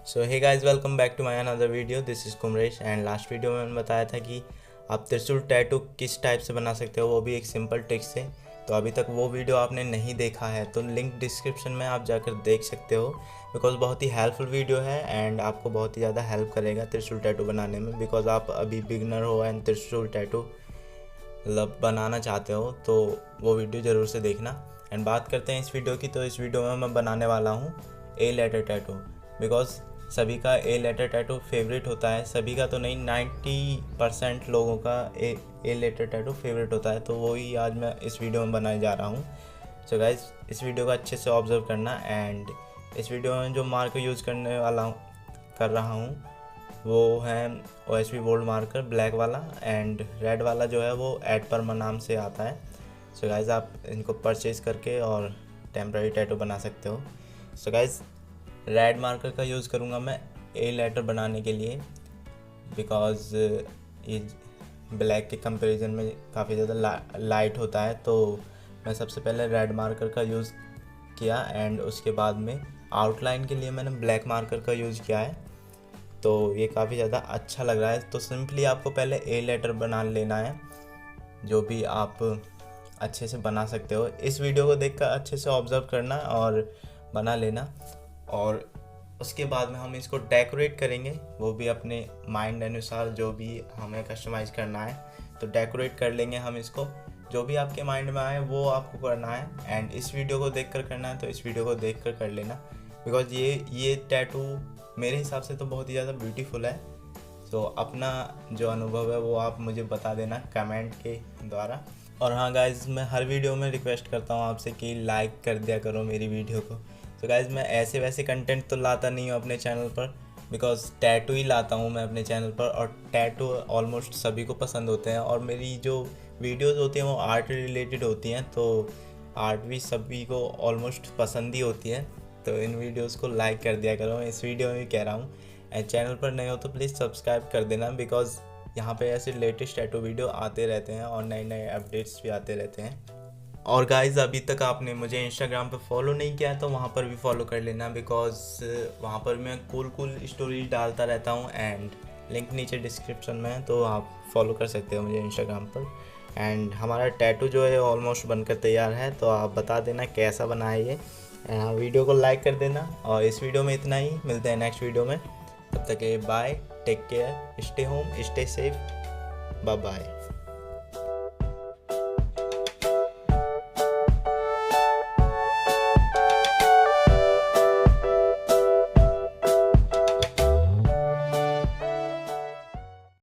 So hey guys, welcome back to my another video. This is Kumaresh and last video में मैंने बताया था कि आप त्रिशूल टैटू किस टाइप से बना सकते हो, वो भी एक सिंपल ट्रिक से। तो अभी तक वो वीडियो आपने नहीं देखा है तो लिंक डिस्क्रिप्शन में आप जाकर देख सकते हो, बिकॉज बहुत ही हेल्पफुल वीडियो है एंड आपको बहुत ही ज़्यादा हेल्प करेगा त्रिशूल टैटू बनाने में। बिकॉज आप अभी बिगनर हो एंड त्रिशूल टैटू मतलब बनाना चाहते हो तो वो वीडियो ज़रूर से देखना। एंड बात करते हैं इस वीडियो की, तो इस वीडियो में मैं बनाने वाला हूँ ए लेटर टैटू। बिकॉज सभी का ए लेटर टैटू फेवरेट होता है, सभी का तो नहीं, 90% लोगों का ए लेटर टैटू फेवरेट होता है। तो वही आज मैं इस वीडियो में बनाने जा रहा हूँ। सो गाइज, इस वीडियो को अच्छे से ऑब्जर्व करना। एंड इस वीडियो में जो मार्कर यूज़ करने वाला कर रहा हूँ वो है OSB बोल्ड मार्कर, ब्लैक वाला, एंड रेड वाला जो है वो एड परमा नाम से आता है। सो गाइज, आप इनको परचेज़ करके और टेम्प्रेरी टैटू बना सकते हो। सो गाइज, रेड मार्कर का यूज़ करूँगा मैं ए लेटर बनाने के लिए, बिकॉज ये ब्लैक के कंपैरिजन में काफ़ी ज़्यादा लाइट होता है। तो मैं सबसे पहले रेड मार्कर का यूज़ किया एंड उसके बाद में आउटलाइन के लिए मैंने ब्लैक मार्कर का यूज़ किया है। तो ये काफ़ी ज़्यादा अच्छा लग रहा है। तो सिंपली आपको पहले ए लेटर बना लेना है, जो भी आप अच्छे से बना सकते हो। इस वीडियो को देखकर अच्छे से ऑब्जर्व करना और बना लेना, और उसके बाद में हम इसको डेकोरेट करेंगे, वो भी अपने माइंड अनुसार जो भी हमें कस्टमाइज़ करना है तो डेकोरेट कर लेंगे हम इसको। जो भी आपके माइंड में आए वो आपको करना है एंड इस वीडियो को देखकर करना है, तो इस वीडियो को देखकर कर लेना। बिकॉज ये टैटू मेरे हिसाब से तो बहुत ही ज़्यादा ब्यूटीफुल है। सो अपना जो अनुभव है वो आप मुझे बता देना कमेंट के द्वारा। और हाँ गाइज, मैं हर वीडियो में रिक्वेस्ट करता हूँ आपसे कि लाइक कर दिया करो मेरी वीडियो को। तो गाइज, मैं ऐसे वैसे कंटेंट तो लाता नहीं हूँ अपने चैनल पर, बिकॉज टैटू ही लाता हूँ मैं अपने चैनल पर, और टैटू ऑलमोस्ट सभी को पसंद होते हैं। और मेरी जो वीडियोस होती हैं वो आर्ट रिलेटेड होती हैं, तो आर्ट भी सभी को ऑलमोस्ट पसंद ही होती है। तो इन वीडियोस को लाइक कर दिया करो, इस वीडियो में भी कह रहा हूँ। एंड चैनल पर नए हो तो प्लीज़ सब्सक्राइब कर देना, बिकॉज यहाँ पे ऐसे लेटेस्ट टैटू वीडियो आते रहते हैं और नए नए अपडेट्स भी आते रहते हैं। और गाइज़, अभी तक आपने मुझे इंस्टाग्राम पे फॉलो नहीं किया तो वहाँ पर भी फॉलो कर लेना, बिकॉज वहाँ पर मैं कूल स्टोरीज डालता रहता हूँ एंड लिंक नीचे डिस्क्रिप्शन में है, तो आप फॉलो कर सकते हो मुझे इंस्टाग्राम पर। एंड हमारा टैटू जो है ऑलमोस्ट बनकर तैयार है, तो आप बता देना कैसा बना है ये। एंड हाँ, वीडियो को लाइक कर देना। और इस वीडियो में इतना ही, मिलते हैं नेक्स्ट वीडियो में। तब तक के bye, take care, stay home, stay safe, bye bye.